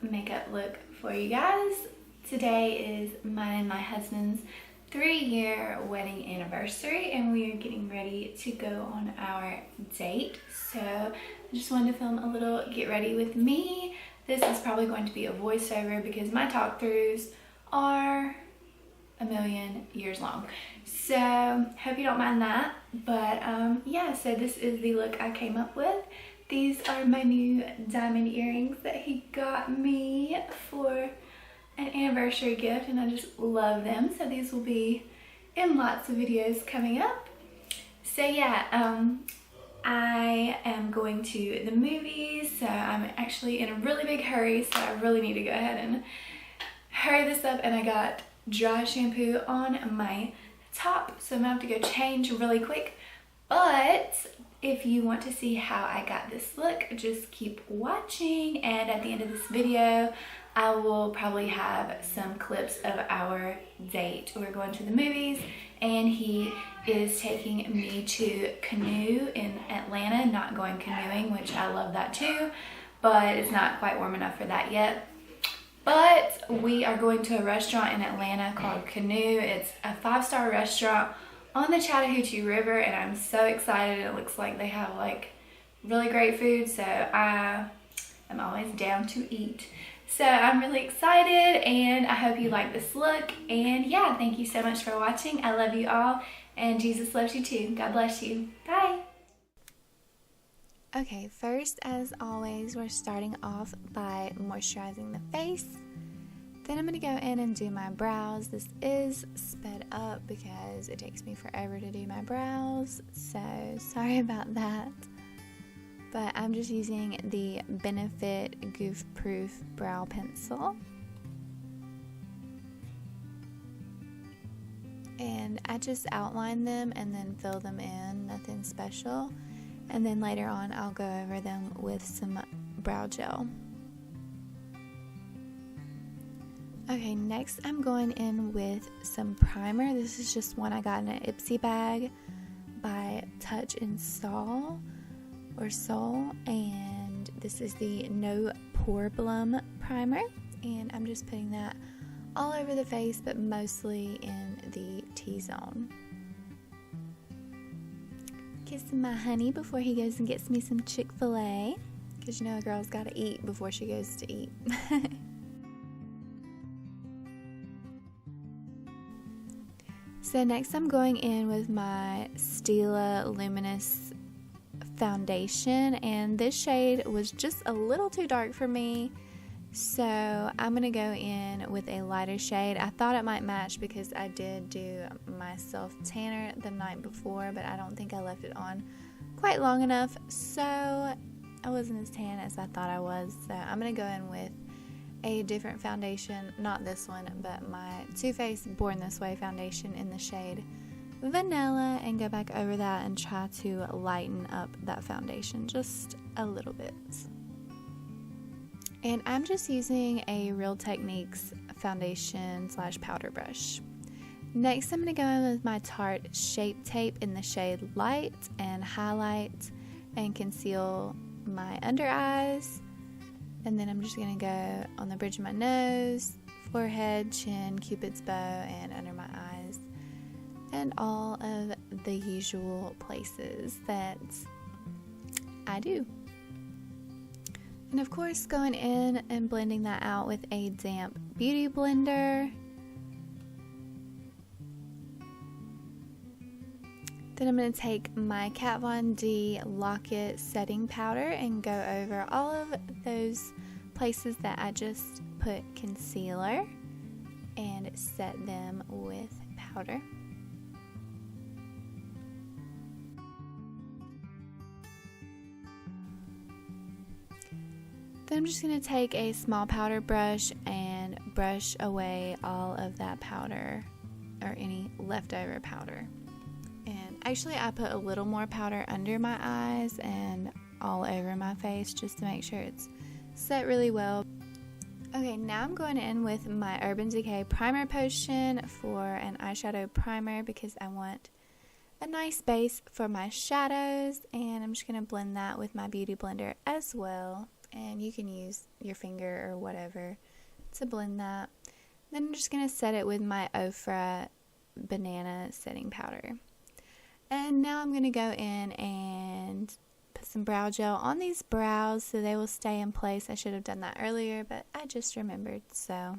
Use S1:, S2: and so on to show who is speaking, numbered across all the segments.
S1: makeup look for you guys. Today is mine and my husband's 3-year wedding anniversary, and we are getting ready to go on our date. So I just wanted to film a little get ready with me. This is probably going to be a voiceover because my talk throughs are a million years long. So hope you don't mind that. But yeah, so this is the look I came up with. These are my new diamond earrings that he got me for an anniversary gift, and I just love them. So these will be in lots of videos coming up. So yeah, I am going to the movies, so I'm actually in a really big hurry, so I really need to go ahead and hurry this up. And I got dry shampoo on my top, so I'm gonna have to go change really quick. But if you want to see how I got this look, just keep watching, and at the end of this video I will probably have some clips of our date. We're going to the movies, and he is taking me to canoe in Atlanta. Not going canoeing, which I love that too, but it's not quite warm enough for that yet. But we are going to a restaurant in Atlanta called Canoe. It's a 5-star restaurant on the Chattahoochee River, and I'm so excited. It looks like they have like really great food, so I am always down to eat. So I'm really excited, and I hope you like this look. And yeah, thank you so much for watching. I love you all, and Jesus loves you too. God bless you. Bye.
S2: Okay, first, as always, we're starting off by moisturizing the face. Then I'm going to go in and do my brows. This is sped up because it takes me forever to do my brows, so sorry about that. But I'm just using the Benefit Goof Proof Brow Pencil. And I just outline them and then fill them in, nothing special. And then later on I'll go over them with some brow gel. Okay, next I'm going in with some primer. This is just one I got in an Ipsy bag by Touch and Soul, and this is the No Poreblem primer, and I'm just putting that all over the face, but mostly in the T-zone. Kissing my honey before he goes and gets me some Chick-fil-A, because you know a girl's got to eat before she goes to eat. So next I'm going in with my Stila Luminous foundation, and this shade was just a little too dark for me, so I'm going to go in with a lighter shade. I thought it might match because I did do my self tanner the night before, but I don't think I left it on quite long enough, so I wasn't as tan as I thought I was. So I'm going to go in with a different foundation, not this one, but my Too Faced Born This Way foundation in the shade Vanilla, and go back over that and try to lighten up that foundation just a little bit. And I'm just using a Real Techniques foundation / powder brush. Next I'm going to go in with my Tarte Shape Tape in the shade Light and highlight and conceal my under eyes. And then I'm just going to go on the bridge of my nose, forehead, chin, cupid's bow, and under my eyes. And all of the usual places that I do. And of course, going in and blending that out with a damp beauty blender. Then I'm going to take my Kat Von D Lock-It setting powder and go over all of those places that I just put concealer and set them with powder. Then I'm just going to take a small powder brush and brush away all of that powder or any leftover powder. And actually I put a little more powder under my eyes and all over my face just to make sure it's set really well. Okay, now I'm going in with my Urban Decay Primer Potion for an eyeshadow primer because I want a nice base for my shadows, and I'm just going to blend that with my beauty blender as well. and you can use your finger or whatever to blend that. Then I'm just going to set it with my Ofra banana setting powder. And now I'm going to go in and put some brow gel on these brows so they will stay in place. I should have done that earlier, but I just remembered. So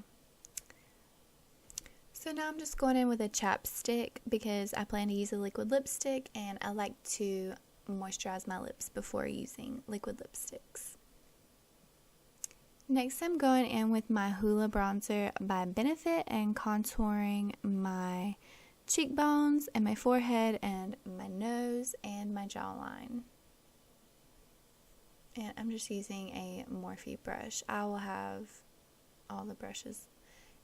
S2: now I'm just going in with a chapstick because I plan to use a liquid lipstick, and I like to moisturize my lips before using liquid lipsticks. Next, I'm going in with my Hoola bronzer by Benefit and contouring my cheekbones and my forehead and my nose and my jawline. And I'm just using a Morphe brush. I will have all the brushes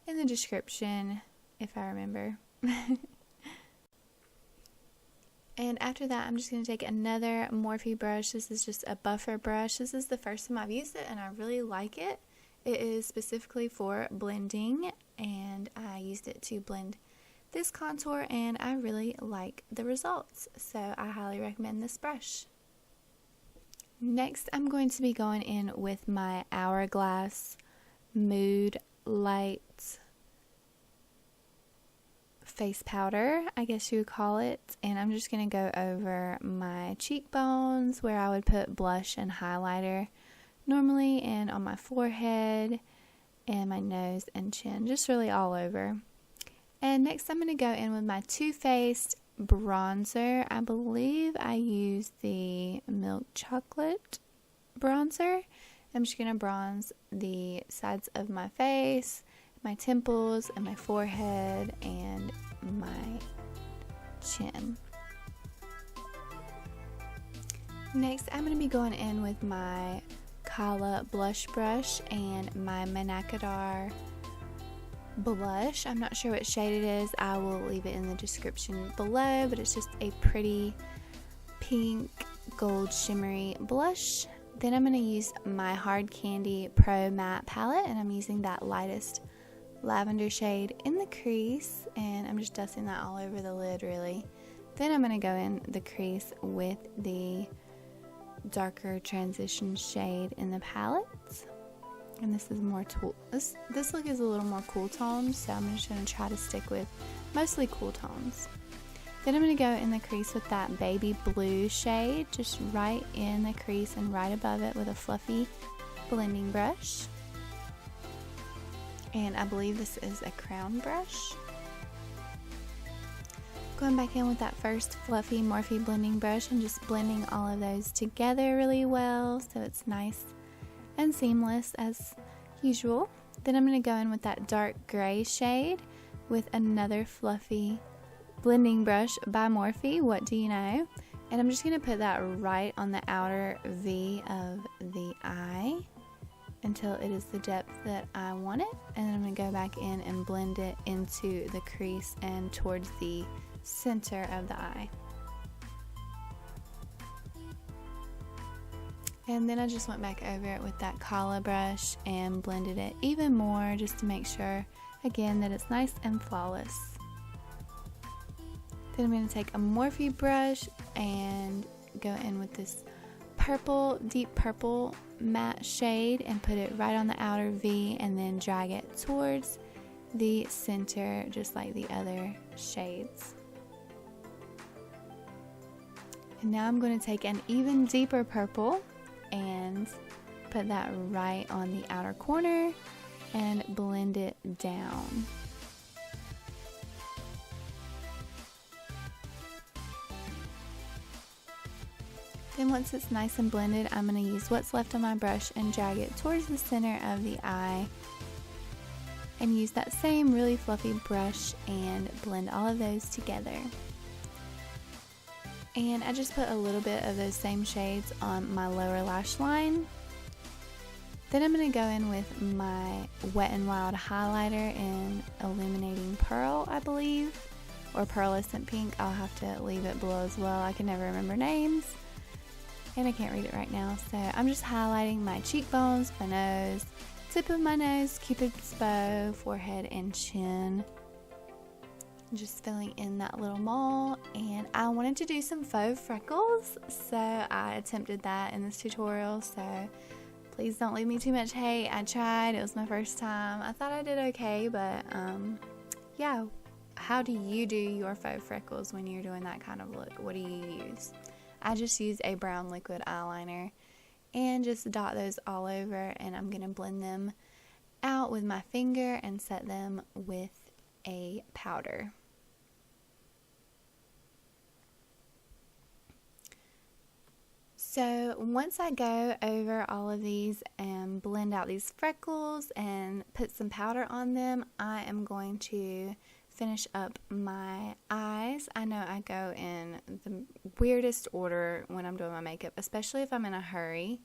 S2: in the description if I remember. And after that, I'm just going to take another Morphe brush. This is just a buffer brush. This is the first time I've used it, and I really like it. It is specifically for blending, and I used it to blend this contour, and I really like the results. So I highly recommend this brush. Next, I'm going to be going in with my Hourglass Mood Light face powder, I guess you would call it, and I'm just going to go over my cheekbones where I would put blush and highlighter normally, and on my forehead and my nose and chin, just really all over. And next I'm going to go in with my Toofaced bronzer. I believe I use the milk chocolate bronzer. I'm just going to bronze the sides of my face, my temples, and my forehead, and my chin. Next, I'm going to be going in with my Cala Blush brush and my Manakadar blush. I'm not sure what shade it is. I will leave it in the description below, but it's just a pretty pink gold shimmery blush. Then I'm going to use my Hard Candy Pro Matte palette, and I'm using that lightest lavender shade in the crease, and I'm just dusting that all over the lid really. Then I'm going to go in the crease with the darker transition shade in the palette, and this is more this look is a little more cool tones, so I'm just going to try to stick with mostly cool tones. Then I'm going to go in the crease with that baby blue shade, just right in the crease and right above it with a fluffy blending brush. And I believe this is a crown brush. Going back in with that first fluffy Morphe blending brush and just blending all of those together really well so it's nice and seamless as usual. Then I'm going to go in with that dark gray shade with another fluffy blending brush by Morphe, What Do You Know? And I'm just going to put that right on the outer V of the eye until it is the depth that I want it, and then I'm going to go back in and blend it into the crease and towards the center of the eye. And then I just went back over it with that Cala brush and blended it even more just to make sure again that it's nice and flawless. Then I'm going to take a Morphe brush and go in with this purple, deep purple matte shade and put it right on the outer V, and then drag it towards the center just like the other shades. And now I'm going to take an even deeper purple and put that right on the outer corner and blend it down. Then once it's nice and blended, I'm going to use what's left on my brush and drag it towards the center of the eye and use that same really fluffy brush and blend all of those together. And I just put a little bit of those same shades on my lower lash line. Then I'm going to go in with my Wet n Wild highlighter in Illuminating Pearl, I believe, or Pearlescent Pink. I'll have to leave it below as well. I can never remember names. And I can't read it right now, so I'm just highlighting my cheekbones, my nose, tip of my nose, cupid's bow, forehead, and chin. Just filling in that little mole. And I wanted to do some faux freckles, so I attempted that in this tutorial, so Please don't leave me too much hate. I tried. It was my first time. I thought I did okay, but yeah. How do you do your faux freckles when you're doing that kind of look? What do you use? I just use a brown liquid eyeliner and just dot those all over, and I'm going to blend them out with my finger and set them with a powder. So once I go over all of these and blend out these freckles and put some powder on them, I am going to finish up my eyes. I know I go in the weirdest order when I'm doing my makeup, especially if I'm in a hurry,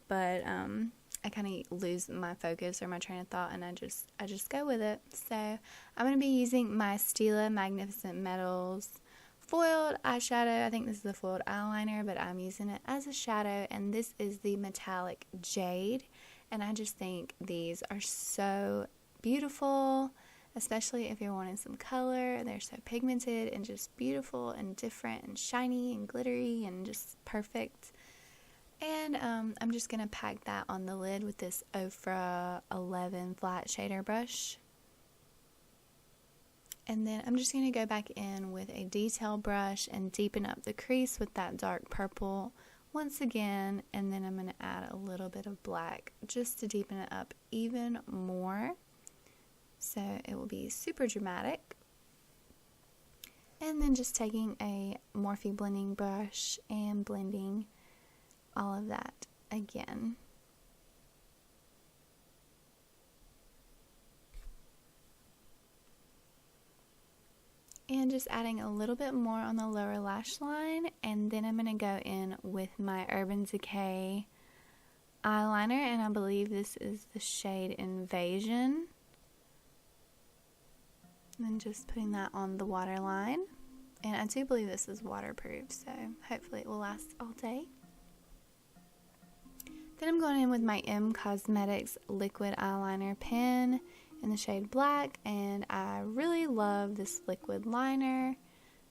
S2: but I kind of lose my focus or my train of thought, and I just go with it. So I'm going to be using my Stila Magnificent Metals foiled eyeshadow. I think this is a foiled eyeliner, but I'm using it as a shadow, and this is the metallic Jade, and I just think these are so beautiful, especially if you're wanting some color. They're so pigmented and just beautiful and different and shiny and glittery and just perfect. And I'm just going to pack that on the lid with this Ofra 11 flat shader brush. And then I'm just going to go back in with a detail brush and deepen up the crease with that dark purple once again. And then I'm going to add a little bit of black just to deepen it up even more, so it will be super dramatic. And then just taking a Morphe blending brush and blending all of that again. And just adding a little bit more on the lower lash line, and then I'm going to go in with my Urban Decay eyeliner, and I believe this is the shade Invasion. And then just putting that on the waterline, and I do believe this is waterproof, so hopefully it will last all day. Then I'm going in with my M Cosmetics liquid eyeliner pen in the shade Black, and I really love this liquid liner.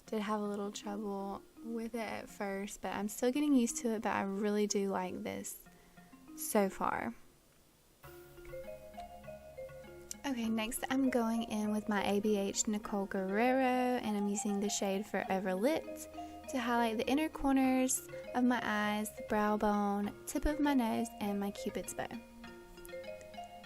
S2: Did have a little trouble with it at first, but I'm still getting used to it, but I really do like this so far. Okay, next I'm going in with my ABH Nicole Guerrero, and I'm using the shade Forever Lit to highlight the inner corners of my eyes, the brow bone, tip of my nose, and my cupid's bow.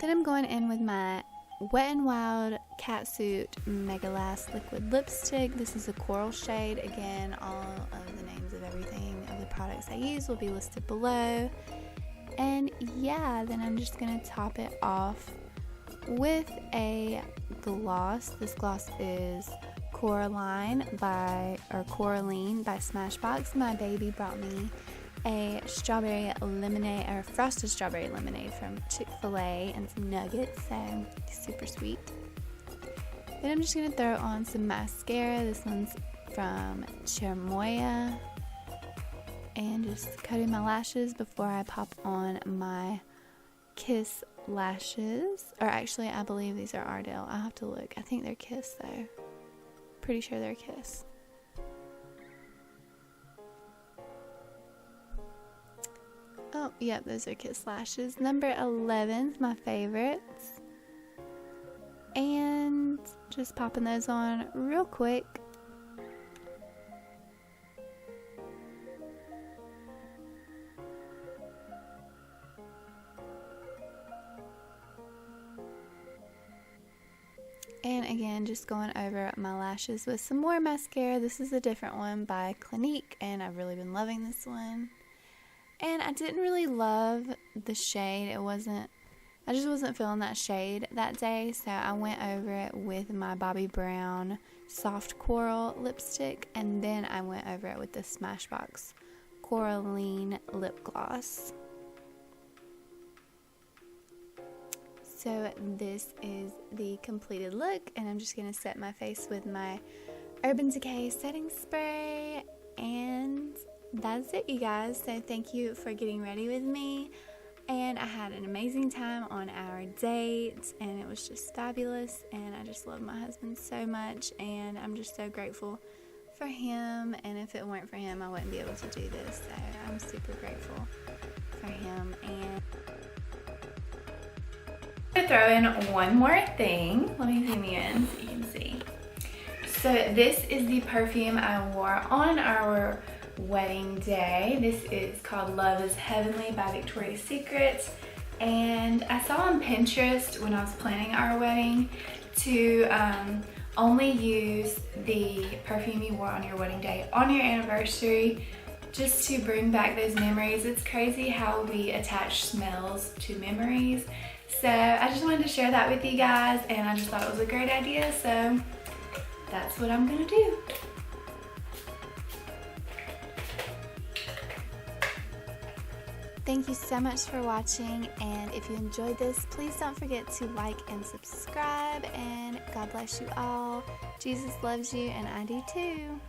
S2: Then I'm going in with my Wet n Wild Catsuit Mega Last Liquid Lipstick. This is a coral shade. Again, all of the names of everything of the products I use will be listed below. And yeah, then I'm just going to top it off with a gloss. This gloss is Coraline by Smashbox. My baby brought me a strawberry lemonade, or frosted strawberry lemonade from Chick-fil-A, and some nuggets, so super sweet. Then I'm just going to throw on some mascara. This one's from Chermoya, and just coating my lashes before I pop on my Kiss lashes. Or actually, I believe these are Ardell. I'll have to look. I think they're Kiss though. Pretty sure they're Kiss. Oh, yep, those are Kiss lashes. Number 11's my favorites. And just popping those on real quick. And again, just going over my lashes with some more mascara. This is a different one by Clinique, and I've really been loving this one. And I didn't really love the shade. I just wasn't feeling that shade that day, so I went over it with my Bobbi Brown Soft Coral lipstick, and then I went over it with the Smashbox Coraline lip gloss. So this is the completed look, and I'm just going to set my face with my Urban Decay setting spray, and that's it, you guys. So thank you for getting ready with me, and I had an amazing time on our date, and it was just fabulous, and I just love my husband so much, and I'm just so grateful for him, and if it weren't for him, I wouldn't be able to do this, so I'm super grateful for him. And
S1: to throw in one more thing. Let me zoom you in so you can see. So this is the perfume I wore on our wedding day. This is called Love is Heavenly by Victoria's Secret. And I saw on Pinterest when I was planning our wedding to only use the perfume you wore on your wedding day on your anniversary, just to bring back those memories. It's crazy how we attach smells to memories. So I just wanted to share that with you guys, and I just thought it was a great idea, so that's what I'm gonna do.
S2: Thank you so much for watching, and if you enjoyed this, please don't forget to like and subscribe, and God bless you all. Jesus loves you, and I do too.